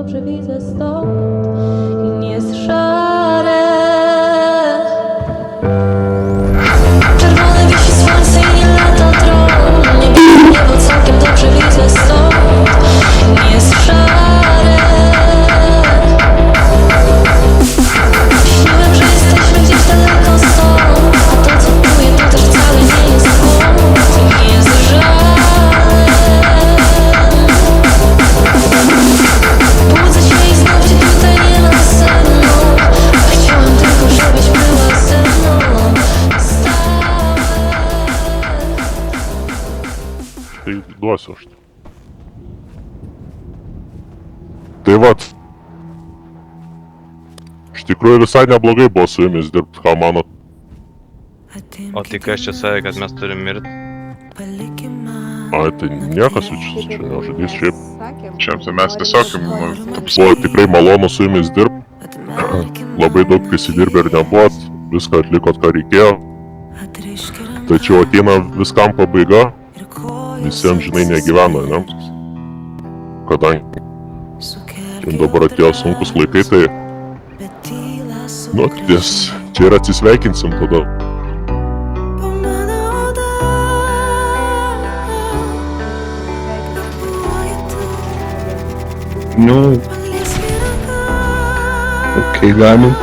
dobrze widzę stąd i nie jest szare. Czerwone wisi słońce i nie lata dron. Niebo całkiem dobrze widzę stąd i nie jest szare. Śniłem, że jesteśmy gdzieś daleko stąd, a to co czuję to też wcale nie jest błąd i nie jest żal. Budzę się i znów cię tutaj nie ma ze mną, a chciałem tylko, żebyś była ze mną stale. Tai duosiu aš. Tai vat. Iš tikrųjų visai neblogai buvo su jumis dirbti, ką manot? O tai kas čia sakė, kad mes turim mirti? Ai, tai niekas čia nežudys šiaip. Šiaip tai mes tiesiog, Buvo tikrai malonu su jumis dirbti. Labai daug prisidirbę ir nebuvot, viską atlikot, ką reikėjo. Tačiau ateina viskam pabaiga, visiems žinai negyvena, ne? Kadangi dabar atėjo sunkus laikai, tai nu, čia ir atsisveikinsim tada. Nu, okei, galim.